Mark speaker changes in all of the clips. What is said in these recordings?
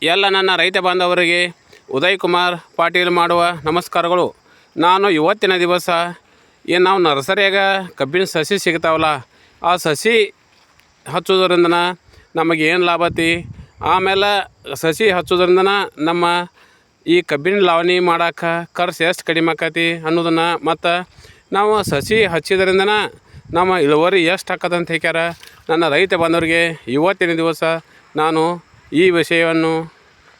Speaker 1: ಎಲ್ಲ ನನ್ನ ರೈತ ಬಾಂಧವರಿಗೆ ಉದಯ್ ಕುಮಾರ್ ಪಾಟೀಲ್ ಮಾಡುವ ನಮಸ್ಕಾರಗಳು. ನಾನು ಇವತ್ತಿನ ದಿವಸ ಏನು ನಾವು ನರ್ಸರಿಯಾಗ ಕಬ್ಬಿನ ಸಸಿ ಸಿಗ್ತಾವಲ್ಲ, ಆ ಸಸಿ ಹಚ್ಚೋದ್ರಿಂದ ನಮಗೆ ಏನು ಲಾಭ ಐತಿ, ಆಮೇಲೆ ಸಸಿ ಹಚ್ಚೋದ್ರಿಂದ ನಮ್ಮ ಈ ಕಬ್ಬಿನ ಲಾವಣಿ ಮಾಡೋಕೆ ಖರ್ಚು ಎಷ್ಟು ಕಡಿಮೆ ಆಕತಿ ಅನ್ನೋದನ್ನು, ಮತ್ತು ನಾವು ಸಸಿ ಹಚ್ಚಿದ್ರಿಂದ ನಮ್ಮ ಇಳುವರಿ ಎಷ್ಟು ಆಕತ್ತಂತ ಹೇಳ್ಯಾರ ನನ್ನ ರೈತ ಬಾಂಧವರಿಗೆ ಇವತ್ತಿನ ದಿವಸ ನಾನು ಈ ವಿಷಯವನ್ನು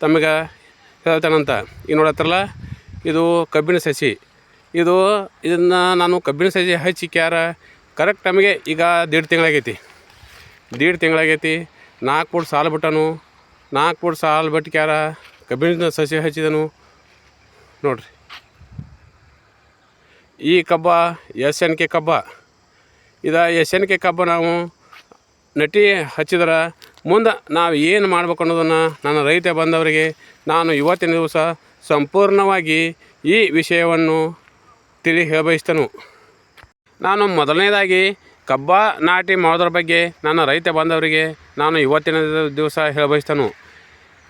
Speaker 1: ತಮಗೆ ಹೇಳ್ತಾನಂತ. ಈಗ ನೋಡತ್ತರಲ್ಲ, ಇದು ಕಬ್ಬಿನ ಸಸಿ. ಇದನ್ನು ನಾನು ಕಬ್ಬಿನ ಸಸಿ ಹಚ್ಚಿಕ್ಯಾರ ಕರೆಕ್ಟ್ ನಮಗೆ ಈಗ 1.5 ತಿಂಗಳಾಗೈತಿ. 4 ಫೂಟ್ ಸಾಲು ಬಿಟ್ಟನು. 4 ಫೂಟ್ ಸಾಲು ಬಿಟ್ಕ್ಯಾರ ಕಬ್ಬಿನ ಸಸಿ ಹಚ್ಚಿದನು ನೋಡ್ರಿ. ಈ ಕಬ್ಬ SNK ಕಬ್ಬ. SNK ಕಬ್ಬ ನಾವು ನಟಿ ಹಚ್ಚಿದ್ರೆ ಮುಂದೆ ನಾವು ಏನು ಮಾಡ್ಬೇಕು ಅನ್ನೋದನ್ನು ನನ್ನ ರೈತ ಬಂದವರಿಗೆ ನಾನು ಇವತ್ತಿನ ದಿವಸ ಸಂಪೂರ್ಣವಾಗಿ ಈ ವಿಷಯವನ್ನು ಹೇಳಬಯಸ್ತೇನೆ. ನಾನು ಮೊದಲನೇದಾಗಿ ಕಬ್ಬ ನಾಟಿ ಮಾಡೋದ್ರ ಬಗ್ಗೆ ನನ್ನ ರೈತ ಬಾಂಧವರಿಗೆ ನಾನು ಇವತ್ತಿನ ದಿವಸ ಹೇಳಬಯಸ್ತೇನೆ.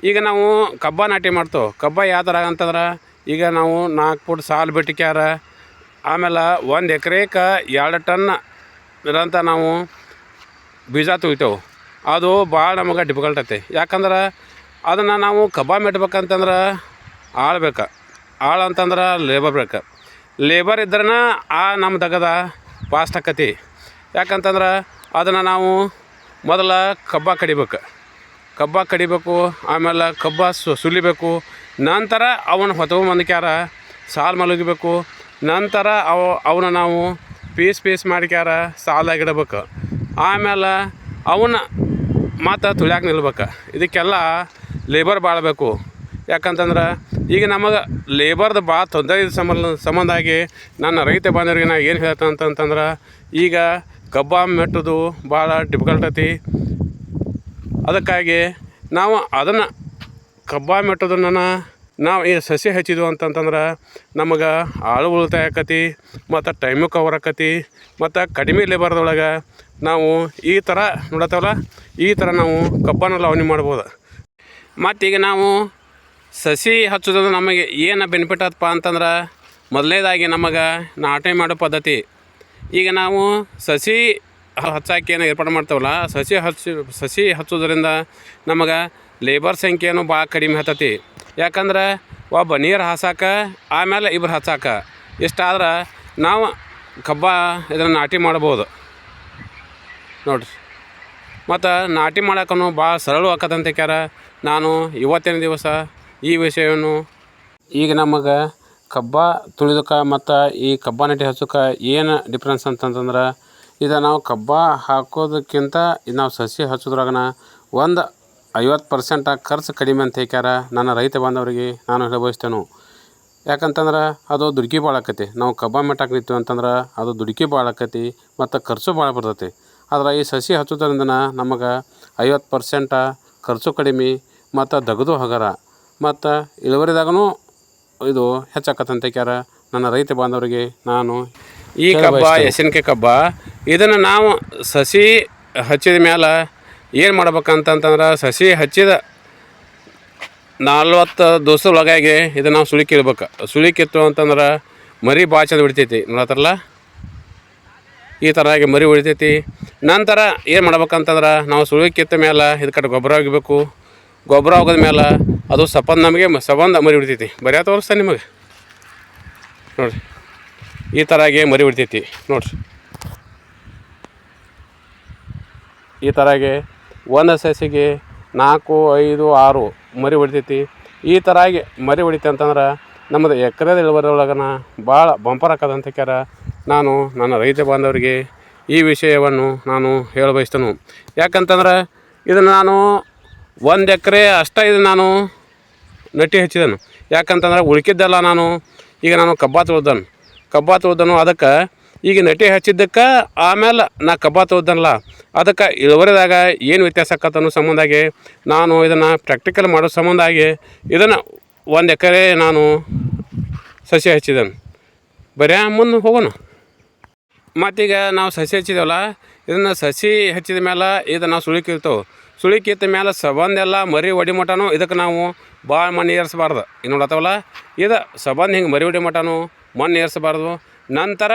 Speaker 1: ಈಗ ನಾವು ಕಬ್ಬ ನಾಟಿ ಮಾಡ್ತೇವೆ. ಕಬ್ಬ ಯಾವ ಥರ ಅಂತಂದ್ರೆ, ಈಗ ನಾವು 4 ಫೂಟ್ ಸಾಲು ಬಿಟ್ಟಿಕ್ಯಾರ, ಆಮೇಲೆ 1 ಎಕರೆಗೆ 2 ಟನ್ ಇರೋಂಥ ನಾವು ಬೀಜ ತುಳಿತೇವೆ. ಅದು ಭಾಳ ನಮಗೆ ಡಿಫಿಕಲ್ಟ್ ಐತೆ. ಯಾಕಂದ್ರೆ ಅದನ್ನು ನಾವು ಕಬ್ಬ ಮೆಟ್ಬೇಕಂತಂದ್ರೆ ಆಳು ಅಂತಂದ್ರೆ ಲೇಬರ್ ಬೇಕು. ಲೇಬರ್ ಇದ್ರನ ನಮ್ಮ ದಗದ ಫಾಸ್ಟ್ ಆಕತಿ. ಯಾಕಂತಂದ್ರೆ ಅದನ್ನು ನಾವು ಮೊದಲ ಕಬ್ಬ ಕಡಿಬೇಕು, ಆಮೇಲೆ ಕಬ್ಬ ಸುಲಿಬೇಕು, ನಂತರ ಅವನ ಹೊತ್ಕೊಂಬಂದ್ಕ್ಯಾರ ಸಾಲು ಮಲಗಬೇಕು, ನಂತರ ಅವನ್ನ ನಾವು ಪೀಸ್ ಮಾಡಿಕ್ಯಾರ ಸಾಲಾಗಿಡಬೇಕು, ಆಮೇಲೆ ಅವನ್ನ ಮತ್ತು ತುಳ್ಯಾಕೆ ನಿಲ್ಬೇಕು. ಇದಕ್ಕೆಲ್ಲ ಲೇಬರ್ ಭಾಳ ಬೇಕು. ಯಾಕಂತಂದ್ರೆ ಈಗ ನಮಗೆ ಲೇಬರ್ದು ಭಾಳ ತೊಂದರೆ ಸಂಬಂಧಾಗಿ ನನ್ನ ರೈತ ಬಾಂಧವರಿಗೆ ನಾನು ಏನು ಹೇಳ್ತೇನೆ ಅಂತಂತಂದ್ರೆ, ಈಗ ಕಬ್ಬ ಮೆಟ್ಟೋದು ಭಾಳ ಡಿಫಿಕಲ್ಟ್ ಐತಿ. ಅದಕ್ಕಾಗಿ ನಾವು ಅದನ್ನು ಕಬ್ಬ ಮೆಟ್ಟೋದನ್ನು ನಾವು ಈ ಸಸಿ ಹಚ್ಚಿದ್ವು ಅಂತಂತಂದ್ರೆ ನಮಗೆ ಆಳು ಉಳಿತಾಯ ಆಕತಿ, ಮತ್ತು ಟೈಮು ಕವರ್ ಆಕತಿ, ಮತ್ತು ಕಡಿಮೆ ಲೇಬರ್ದೊಳಗೆ ನಾವು ಈ ಥರ ನೋಡತ್ತವಲ್ಲ, ಈ ಥರ ನಾವು ಕಬ್ಬನ ಲಾವಣಿ ಮಾಡ್ಬೋದು. ಮತ್ತೀಗ ನಾವು ಸಸಿ ಹಚ್ಚೋದ್ರಿಂದ ನಮಗೆ ಏನು ಬೆನಿಫಿಟ್ ಆತಪ್ಪ ಅಂತಂದ್ರೆ, ಮೊದಲನೇದಾಗಿ ನಮಗೆ ನಾಟಿ ಮಾಡೋ ಪದ್ಧತಿ. ಈಗ ನಾವು ಸಸಿ ಹಚ್ಚಾಕಿ ಏನು ಏರ್ಪಾಡು ಮಾಡ್ತೇವಲ್ಲ, ಸಸಿ ಹಚ್ಚೋದ್ರಿಂದ ನಮಗೆ ಲೇಬರ್ ಸಂಖ್ಯೆನೂ ಭಾಳ ಕಡಿಮೆ ಹತ್ತತಿ. ಯಾಕಂದ್ರೆ ಒಬ್ಬ ನೀರು ಹಾಸಾಕ, ಆಮೇಲೆ 2 ಹಚ್ಚಾಕ, ಇಷ್ಟಾದ್ರೆ ನಾವು ಕಬ್ಬ ಇದನ್ನು ನಾಟಿ ಮಾಡ್ಬೋದು ನೋಡ್ರಿ. ಮತ್ತು ನಾಟಿ ಮಾಡೋಕ್ಕೂ ಭಾಳ ಸರಳ ಆಕತ್ತಂತ ಕ್ಯಾರ. ನಾನು ಇವತ್ತಿನ ದಿವಸ ಈ ವಿಷಯವನ್ನು ಈಗ ನಮಗೆ ಕಬ್ಬ ತುಳಿದಕ್ಕೆ ಮತ್ತು ಈ ಕಬ್ಬ ನಾಟಿ ಹಚ್ಚೋಕೆ ಏನು ಡಿಫ್ರೆನ್ಸ್ ಅಂತಂತಂದ್ರೆ, ಇದು ನಾವು ಕಬ್ಬ ಹಾಕೋದಕ್ಕಿಂತ ಇದು ನಾವು ಸಸಿ ಹಚ್ಚೋದ್ರಾಗನ ಒಂದು 50% ಖರ್ಚು ಕಡಿಮೆ ಅಂತ ಹೇಳ್ಯಾರ ನನ್ನ ರೈತ ಬಾಂಧವರಿಗೆ ನಾನು ಹೇಳಬಯಸ್ತೇನೆ. ಯಾಕಂತಂದ್ರೆ ಅದು ದುಡುಕಿ ಭಾಳ ಆಕತಿ. ನಾವು ಕಬ್ಬ ಮೆಟ್ಟಾಕ ನಿಂತೀವಿ ಅಂತಂದ್ರೆ ಅದು ದುಡುಕಿ ಭಾಳ ಆಕತಿ ಮತ್ತು ಖರ್ಚು ಭಾಳ ಬರ್ತೈತಿ. ಆದ್ರೆ ಈ ಸಸಿ ಹಚ್ಚೋದ್ರಿಂದ ನಮಗೆ 50% ಖರ್ಚು ಕಡಿಮೆ ಮತ್ತು ದಗದು ಹಗರ ಮತ್ತು ಇಳುವರಿದಾಗೂ ಇದು ಹೆಚ್ಚಾಕತ್ತಂತ ಕ್ಯಾರ ನನ್ನ ರೈತ ಬಾಂಧವರಿಗೆ ನಾನು ಈ ಕಬ್ಬ SNK ಕಬ್ಬ. ಇದನ್ನು ನಾವು ಸಸಿ ಹಚ್ಚಿದ ಮೇಲೆ ಏನು ಮಾಡ್ಬೇಕಂತಂತಂದ್ರೆ, ಸಸಿ ಹಚ್ಚಿದ 40 ದಿವಸದೊಳಗಾಗಿ ಇದನ್ನು ನಾವು ಸುಳಿಕಿಡ್ಬೇಕು. ಸುಳಿಕಿತ್ತು ಅಂತಂದ್ರೆ ಮರಿ ಭಾಳ ಚಂದ ಬಿಡ್ತೈತಿ. ನೋಡತ್ತರಲ್ಲ, ಈ ಥರ ಆಗಿ ಮರಿ ಉಳಿತೈತಿ. ನಂತರ ಏನು ಮಾಡ್ಬೇಕಂತಂದ್ರೆ, ನಾವು ಸುಳಿಕಿತ್ತ ಮೇಲೆ ಇದಕ್ಕೆ ಗೊಬ್ಬರ ಹೋಗಬೇಕು. ಗೊಬ್ಬರ ಹೋಗೋದ ಮೇಲೆ ಅದು ನಮಗೆ ಮರಿ ಬಿಡ್ತೈತಿ. ಬರೀ ತೋರಿಸ್ತಾನೆ ನಿಮಗೆ ನೋಡಿರಿ. ಈ ಥರ ಆಗಿ ಮರಿ ಬಿಡ್ತೈತಿ ನೋಡಿರಿ. ಈ ಥರ ಆಗಿ ಒಂದು ಸಸಿಗೆ 4, 5, 6 ಮರಿ ಹೊಡಿತೈತಿ. ಈ ಥರ ಆಗಿ ಮರಿ ಹೊಡಿತೆ ಅಂತಂದ್ರೆ ನಮ್ಮದು ಎಕರೆದ ಇಳುವರಿ ಒಳಗನ ಭಾಳ ಬಂಪರ್ ಹಾಕೋದಂತ ಕ್ಯಾರ ನಾನು ನನ್ನ ರೈತ ಬಾಂಧವರಿಗೆ ಈ ವಿಷಯವನ್ನು ನಾನು ಹೇಳಬಯಸ್ತೇನೆ. ಯಾಕಂತಂದ್ರೆ ಇದನ್ನು ನಾನು 1 ಎಕರೆ ಅಷ್ಟೇ ಇದು ನಾನು ನಟಿ ಹಚ್ಚಿದನು. ಯಾಕಂತಂದ್ರೆ ಉಳ್ಕಿದ್ದೆಲ್ಲ ಈಗ ನಾನು ಕಬ್ಬ ತುಳ್ದನು. ಅದಕ್ಕೆ ಈಗ ನಟಿ ಹಚ್ಚಿದ್ದಕ್ಕೆ ಆಮೇಲೆ ನಾ ಕಬ್ಬ ತುಳ್ದನಲ್ಲ, ಅದಕ್ಕೆ ಇಳುವರಿದಾಗ ಏನು ವ್ಯತ್ಯಾಸ ಆಕತ್ತನ್ನೋ ಸಂಬಂಧಾಗಿ ನಾನು ಇದನ್ನು ಪ್ರಾಕ್ಟಿಕಲ್ ಮಾಡೋ ಸಂಬಂಧಾಗಿ ಇದನ್ನು 1 ಎಕರೆ ನಾನು ಸಸಿ ಹಚ್ಚಿದನು. ಬರೀ ಮುಂದೆ ಹೋಗೋಣ. ಮತ್ತೀಗ ನಾವು ಸಸಿ ಹಚ್ಚಿದೇವಲ್ಲ, ಇದನ್ನು ಸಸಿ ಹಚ್ಚಿದ ಮೇಲೆ ಇದು ನಾವು ಸುಳಿಕಿರ್ತೇವೆ. ಸುಳಿ ಕಿತ್ತ ಮೇಲೆ ಸಬಂದೆಲ್ಲ ಮರಿ ಹೊಡಿ ಮಟನೂ ಇದಕ್ಕೆ ನಾವು ಭಾಳ ಮಣ್ಣು ಏರಿಸಬಾರ್ದು. ಇನ್ನು ನೋಡತ್ತವಲ್ಲ ಇದು ಸಬಂದು ಹಿಂಗೆ ಮರಿ ಹೊಡಿ ಮಟನೂ ಮಣ್ಣು ಏರಿಸಬಾರ್ದು. ನಂತರ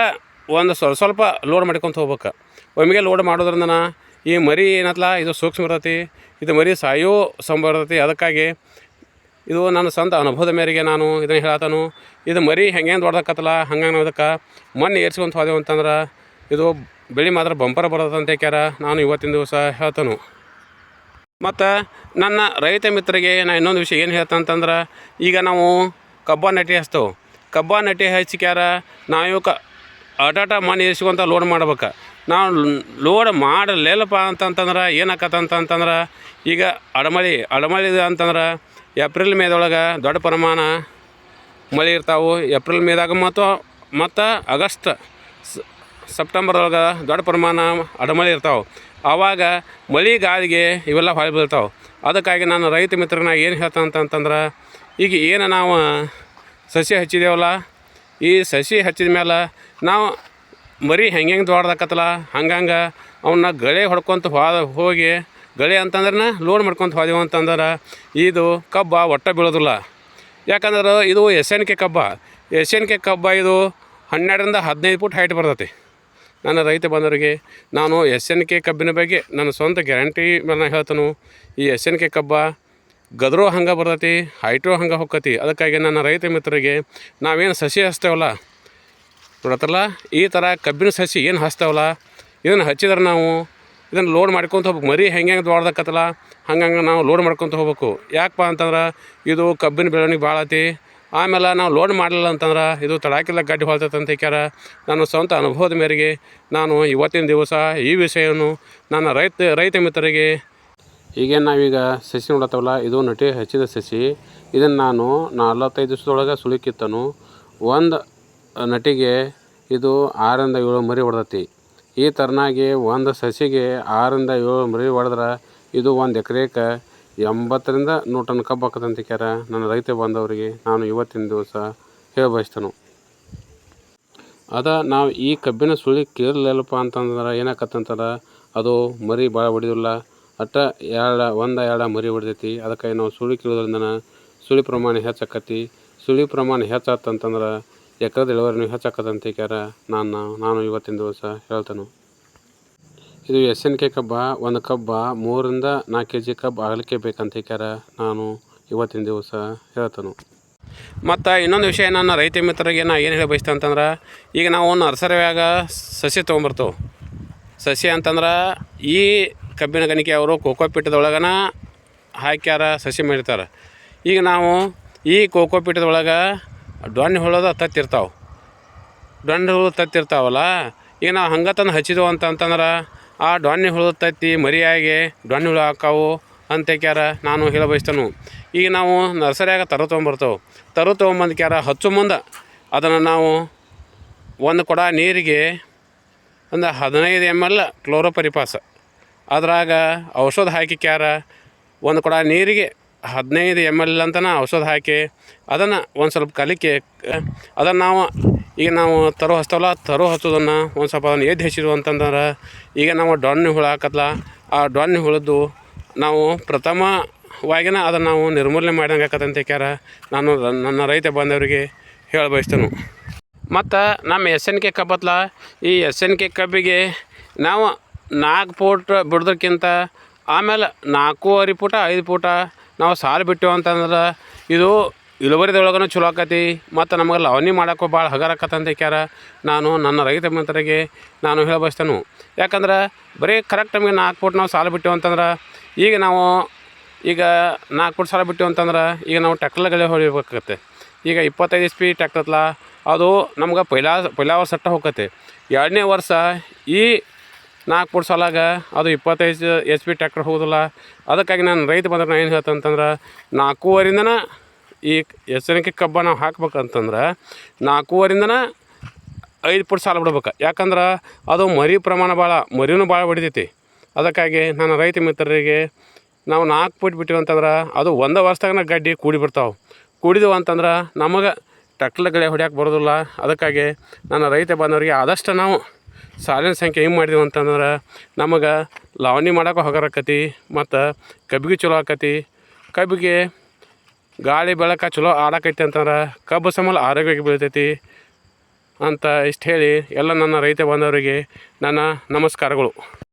Speaker 1: ಒಂದು ಸ್ವಲ್ಪ ಲೋಡ್ ಮಾಡ್ಕೊತ ಹೋಗ್ಬೇಕು. ಒಮ್ಮೆಗೆ ಲೋಡ್ ಮಾಡೋದ್ರಿಂದ ಈ ಮರಿ ಏನತ್ತಲ್ಲ ಇದು ಸೂಕ್ಷ್ಮ ಇರ್ತೈತಿ, ಇದು ಮರಿ ಸಾಯೋ ಸಂಭವ ಇರ್ತೈತಿ. ಅದಕ್ಕಾಗಿ ಇದು ನನ್ನ ಸ್ವಂತ ಅನುಭವದ ಮೇರೆಗೆ ನಾನು ಇದನ್ನು ಹೇಳತ್ತಾನು. ಇದು ಮರಿ ಹೆಂಗೆ ದೊಡ್ಡದಕ್ಕತ್ತಲ್ಲ ಹಂಗೆ ನಾವು ಇದಕ್ಕೆ ಮಣ್ಣು ಏರ್ಸ್ಕೊಂತ ಹೋದೆವು ಅಂತಂದ್ರೆ ಇದು ಬೆಳೆ ಮಾತ್ರ ಬಂಪರ್ ಬರೋದಂತ ಕ್ಯಾರ ನಾನು ಇವತ್ತಿನ ದಿವಸ ಹೇಳ್ತಾನು. ಮತ್ತು ನನ್ನ ರೈತ ಮಿತ್ರರಿಗೆ ನಾನು ಇನ್ನೊಂದು ವಿಷಯ ಏನು ಹೇಳ್ತಂತಂದ್ರೆ, ಈಗ ನಾವು ಕಬ್ಬ ನಟಿ ಹಚ್ತೇವೆ. ಕಬ್ಬ ನಟಿ ಹಚ್ಚಿಕ್ಯಾರ ನಾವು ಇವಕ್ಕೆ ಅಟಾಟ ಮಣ್ಣು ಏರಿಸ್ಕೊಂತ ಲೋಡ್ ಮಾಡ್ಬೇಕು. ನಾವು ಲೋಡ್ ಮಾಡಲಿಲ್ಲಪ್ಪ ಅಂತಂತಂದ್ರೆ ಏನಾಕತ್ತಂತಂದ್ರೆ ಈಗ ಅಡಮಳಿ ಅಂತಂದ್ರೆ ಏಪ್ರಿಲ್ ಮೇದೊಳಗೆ ದೊಡ್ಡ ಪ್ರಮಾಣ ಮಳೆ ಇರ್ತಾವೆ. ಏಪ್ರಿಲ್ ಮೇದಾಗ ಮತ್ತು ಆಗಸ್ಟ್ ಸೆಪ್ಟೆಂಬರ್ದೊಳಗೆ ದೊಡ್ಡ ಪ್ರಮಾಣ ಅಡಮಳಿ ಇರ್ತಾವೆ. ಆವಾಗ ಮಳೆ ಗಾಳಿಗೆ ಇವೆಲ್ಲ ಹೊಳೆ ಬೀಳ್ತಾವೆ. ಅದಕ್ಕಾಗಿ ನಾನು ರೈತ ಮಿತ್ರನ ಏನು ಹೇಳ್ತಂತಂದ್ರೆ, ಈಗ ಏನು ನಾವು ಸಸಿ ಹಚ್ಚಿದೇವಲ್ಲ, ಈ ಸಸಿ ಹಚ್ಚಿದ ಮೇಲೆ ನಾವು ಮರಿ ಹೆಂಗೆ ದೊಡ್ಡದಾಕತ್ತಲ್ಲ ಹಂಗಂಗೆ ಅವನ್ನ ಗಳೆ ಹೊಡ್ಕೊತ ಹೋಗಿ ಗಳೆ ಅಂತಂದ್ರೆ ಲೋಡ್ ಮಾಡ್ಕೊತ ಹೋದೆವು ಅಂತಂದ್ರೆ ಇದು ಕಬ್ಬ ಒಟ್ಟ ಬೀಳೋದಿಲ್ಲ. ಯಾಕಂದ್ರೆ ಇದು SNK ಕಬ್ಬ. SNK ಕಬ್ಬ ಇದು 12ರಿಂದ 15 ಫುಟ್ ಹೈಟ್ ಬರ್ತೈತಿ. ನನ್ನ ರೈತ ಬಂದವರಿಗೆ ನಾನು SNK ಕಬ್ಬಿನ ಬಗ್ಗೆ ನನ್ನ ಸ್ವಂತ ಗ್ಯಾರಂಟಿ ಮೇಲೆ ಹೇಳ್ತಾನು. ಈ SNK ಕಬ್ಬ ಗದ್ರೂ ಹಂಗೆ ಬರ್ತೈತಿ, ಹೈಟು ಹಂಗೆ ಹೊಕ್ಕತಿ. ಅದಕ್ಕಾಗಿ ನನ್ನ ರೈತ ಮಿತ್ರರಿಗೆ ನಾವೇನು ಸಸಿ ಹಚ್ತೇವಲ್ಲ ನೋಡತ್ತಲ್ಲ, ಈ ಥರ ಕಬ್ಬಿನ ಸಸಿ ಏನು ಹಚ್ತೇವಲ್ಲ ಇದನ್ನು ಹಚ್ಚಿದ್ರೆ ನಾವು ಇದನ್ನು ಲೋಡ್ ಮಾಡ್ಕೊತ ಹೋಗ್ಬೇಕು. ಮರಿ ಹೆಂಗೆ ದೊಡ್ಡದಕ್ಕತ್ತಲ್ಲ ಹಂಗಂಗೆ ನಾವು ಲೋಡ್ ಮಾಡ್ಕೊತ ಹೋಗ್ಬೇಕು. ಯಾಕಪ್ಪ ಅಂತಂದ್ರೆ ಇದು ಕಬ್ಬಿನ ಬೆಳವಣಿಗೆ ಭಾಳ ಐತಿ. ಆಮೇಲೆ ನಾವು ಲೋಡ್ ಮಾಡಲಿಲ್ಲ ಅಂತಂದ್ರೆ ಇದು ತಡಾಕಿಲ್ಲ ಗಡ್ಡೆ ಹೊಳ್ತೈತೆ ಅಂತ ಕ್ಯಾರ ನಾನು ಸ್ವಂತ ಅನುಭವದ ಮೇರೆಗೆ ನಾನು ಇವತ್ತಿನ ದಿವಸ ಈ ವಿಷಯವನ್ನು ನನ್ನ ರೈತ ಮಿತ್ರರಿಗೆ ಈಗೇನು ನಾವೀಗ ಸಸಿ ನೋಡತ್ತವಲ್ಲ ಇದು ನಟಿ ಹಚ್ಚಿದ ಸಸಿ. ಇದನ್ನು ನಾನು 45 ದಿವಸದೊಳಗೆ ಸುಳಿ ಕಿತ್ತನು. ಒಂದು ನಟಿಗೆ ಇದು 6ರಿಂದ 7 ಮರಿ ಹೊಡೆದತಿ. ಈ ಥರನಾಗಿ ಒಂದು ಸಸಿಗೆ 6ರಿಂದ 7 ಮರಿ ಹೊಡೆದ್ರೆ ಇದು 1 ಎಕರೆಗೆ 80ರಿಂದ 100 ಟನ್ ಕಬ್ಬು ಹಾಕತ್ತಂತ ಕ್ಯಾರ ನನ್ನ ರೈತ ಬಂದವರಿಗೆ ನಾನು ಇವತ್ತಿನ ದಿವಸ ಹೇಳಬಯಸ್ತೇನೆ. ನಾವು ಈ ಕಬ್ಬಿನ ಸುಳಿ ಕೀಳಲಿಲ್ಲಪ್ಪ ಅಂತಂದ್ರೆ ಏನಾಕತ್ತಂತಾರೆ ಅದು ಮರಿ ಭಾಳ ಹೊಡಿದಿಲ್ಲ, ಅಟ್ಟ 1-2 ಮರಿ ಹೊಡಿತೈತಿ. ಅದಕ್ಕಾಗಿ ನಾವು ಸುಳಿ ಕೀಳೋದ್ರಿಂದ ಸುಳಿ ಪ್ರಮಾಣ ಹೆಚ್ಚಾಕತಿ. ಸುಳಿ ಪ್ರಮಾಣ ಹೆಚ್ಚಾತಂತಂದ್ರೆ ಎಕರೆದ ಇಳುವರಿನೂ ಹೆಚ್ಚಾಕತ್ತಂತ ಕ್ಯಾರ ನಾನು ಇವತ್ತಿನ ದಿವಸ ಹೇಳ್ತೇನೆ. ಇದು SNK ಕಬ್ಬ. ಒಂದು ಕಬ್ಬ 3ರಿಂದ 4 kg ಕಬ್ಬು ಆಗಲಿಕ್ಕೆ ಬೇಕಂತ ಕ್ಯಾರ ನಾನು ಇವತ್ತಿನ ದಿವಸ ಹೇಳ್ತೇನೆ. ಮತ್ತು ಇನ್ನೊಂದು ವಿಷಯ ನನ್ನ ರೈತ ಮಿತ್ರರಿಗೆ ನಾನು ಏನು ಹೇಳಿ ಬಯಸ್ತೇನೆ ಅಂತಂದ್ರೆ, ಈಗ ನಾವು ನರ್ಸರಿಯಾಗ ಸಸಿ ತೊಗೊಂಬರ್ತೇವೆ. ಸಸಿ ಅಂತಂದ್ರೆ ಈ ಕಬ್ಬಿನ ಗಣಿಕೆ ಅವರು ಕೋಕೋಪೀಠದೊಳಗನ ಹಾಕ್ಯಾರ ಸಸಿ ಮಾಡಿರ್ತಾರೆ. ಈಗ ನಾವು ಈ ಕೋಕೋಪೀಠದೊಳಗೆ ಡೊಣ್ಣೆ ಹುಳದ ತತ್ತಿರ್ತಾವೆ. ಡೊಣ್ಣೆ ಹುಳು ತತ್ತಿರ್ತಾವಲ್ಲ, ಈಗ ನಾವು ಹಂಗೆ ತಂದು ಹಚ್ಚಿದೆವು ಅಂತಂದ್ರೆ ಆ ಡೊಣ್ಣೆ ಹುಳದ ತತ್ತಿ ಮರಿಯಾಗಿ ಡೊಣ್ಣೆ ಹುಳು ಹಾಕಾವು ಅಂತ ಕ್ಯಾರ ನಾನು ಹೇಳ ಬಯಸ್ತೇನೆ. ಈಗ ನಾವು ನರ್ಸರಿಯಾಗ ತೊಗೊಂಬಂದು ಕ್ಯಾರ ಹಚ್ಚು ಮುಂದೆ ಅದನ್ನು ನಾವು ಒಂದು ಕೊಡ ನೀರಿಗೆ ಒಂದು 15 ml ಕ್ಲೋರೋಪರಿಪಾಸ್ ಅದ್ರಾಗ ಔಷಧ ಹಾಕಿ ಕ್ಯಾರ ಒಂದು ಕೊಡ ನೀರಿಗೆ 15 ml ಅಂತನ ಔಷಧ ಹಾಕಿ ಅದನ್ನು ಒಂದು ಸ್ವಲ್ಪ ಕಲಿಕೆ ಅದನ್ನು ನಾವು ತರು ಹಚ್ತವಲ್ಲ, ತರು ಹಚ್ಚೋದನ್ನು ಒಂದು ಸ್ವಲ್ಪ ಅದನ್ನು ಎದ್ದು ಹಚ್ಚಿದ್ವು ಅಂತಂದ್ರೆ ಈಗ ನಾವು ಡೊಣ್ಣೆ ಹುಳು ಹಾಕತ್ತಲ್ಲ ಆ ಡೊಣ್ಣೆ ಹುಳದ್ದು ನಾವು ಪ್ರಥಮವಾಗಿನ ಅದನ್ನು ನಾವು ನಿರ್ಮೂಲನೆ ಮಾಡಿದಂಗೆ ಆಕತ್ತಂತ ಕ್ಯಾರ ನಾನು ನನ್ನ ರೈತ ಬಾಂಧವರಿಗೆ ಹೇಳ ಬಯಸ್ತೇನೆ. ಮತ್ತು ನಮ್ಮ SNK ಕಬ್ಬತ್ತಲ್ಲ, ಈ SNK ಕಬ್ಬಿಗೆ ನಾವು 4 ಫೂಟ್ ಬಿಡೋದಕ್ಕಿಂತ ಆಮೇಲೆ 4.5 ಫೂಟ 5 ಫೂಟ ನಾವು ಸಾಲು ಬಿಟ್ಟೆವು ಅಂತಂದ್ರೆ ಇದು ಇಳುವರಿದೊಳಗೂ ಚಲೋ ಆಕತಿ. ಮತ್ತು ನಮಗೆ ಲವಣಿ ಮಾಡೋಕ್ಕೂ ಭಾಳ ಹಗರಾಕತ್ತಂತ ಕ್ಯಾರ ನಾನು ನನ್ನ ರೈತ ಮಿತ್ರರಿಗೆ ನಾನು ಹೇಳ ಬಯಸ್ತೇನೆ. ಯಾಕಂದ್ರೆ ಬರೀ ಕರೆಕ್ಟ್ ನಮಗೆ 4 ಫೂಟ್ ನಾವು ಸಾಲು ಬಿಟ್ಟೆವು ಅಂತಂದ್ರೆ ಈಗ 4 ಫೂಟ್ ಸಾಲು ಬಿಟ್ಟೆವು ಅಂತಂದ್ರೆ ಈಗ ನಾವು ಟ್ಯಾಕ್ಟರ್ಗಳೇ ಹೊಡಿಬೇಕಾಗತ್ತೆ. ಈಗ 25 HP ಟ್ಯಾಕ್ಟರ್ಲ ಅದು ನಮ್ಗೆ ಪೈಲಾ ವರ್ಷ ಸಟ್ಟ ಹೋಗತ್ತೆ. 2ನೇ ವರ್ಷ ಈ 4 ಫೂಟ್ ಸಾಲಾಗ ಅದು 25 HP ಟ್ಯಾಕ್ಟರ್ ಹೋಗೋದಿಲ್ಲ. ಅದಕ್ಕಾಗಿ ನಾನು ರೈತ ಬಂದ್ರೆ ನಾನು ಏನು ಹೇಳ್ತೇನೆ ಅಂತಂದ್ರೆ 4.5ರಿಂದನ ಈ SNK ಕಬ್ಬ ನಾವು ಹಾಕ್ಬೇಕಂತಂದ್ರೆ 4.5ರಿಂದನ 5 ಫೂಟ್ ಸಾಲು ಬಿಡ್ಬೇಕು. ಯಾಕಂದ್ರೆ ಅದು ಮರಿನೂ ಭಾಳ ಹೊಡಿತೈತಿ. ಅದಕ್ಕಾಗಿ ನನ್ನ ರೈತ ಮಿತ್ರರಿಗೆ ನಾವು 4 ಫೂಟ್ ಬಿಟ್ಟಿವಿ ಅಂತಂದ್ರೆ ಅದು 1 ವರ್ಷದಾಗ ಗಡ್ಡಿ ಕೂಡಿದವು ಅಂತಂದ್ರೆ ನಮಗೆ ಟ್ಯಾಕ್ಟರ್ಗಳೇ ಹೊಡ್ಯಾಕೆ ಬರೋದಿಲ್ಲ. ಅದಕ್ಕಾಗಿ ನನ್ನ ರೈತ ಬಂದವರಿಗೆ ಆದಷ್ಟು ನಾವು ಸಾಲಿನ ಸಂಖ್ಯೆ ಹೆಂಗೆ ಮಾಡಿದೆವು ಅಂತಂದ್ರೆ ನಮಗೆ ಲಾವಣಿ ಮಾಡೋಕೆ ಹೋಗರಕತಿ ಮತ್ತು ಕಬ್ಬಿಗೆ ಚಲೋ ಆಕತಿ. ಕಬ್ಬಿಗೆ ಗಾಳಿ ಬೆಳಕು ಚಲೋ ಆಡಕೈತಿ ಅಂತಂದ್ರೆ ಕಬ್ಬು ಸಂಬಳ ಆರೋಗ್ಯವಾಗಿ ಬೀಳ್ತೈತಿ ಅಂತ ಇಷ್ಟು ಹೇಳಿ ಎಲ್ಲ ನನ್ನ ರೈತ ಬಾಂಧವರಿಗೆ ನನ್ನ ನಮಸ್ಕಾರಗಳು.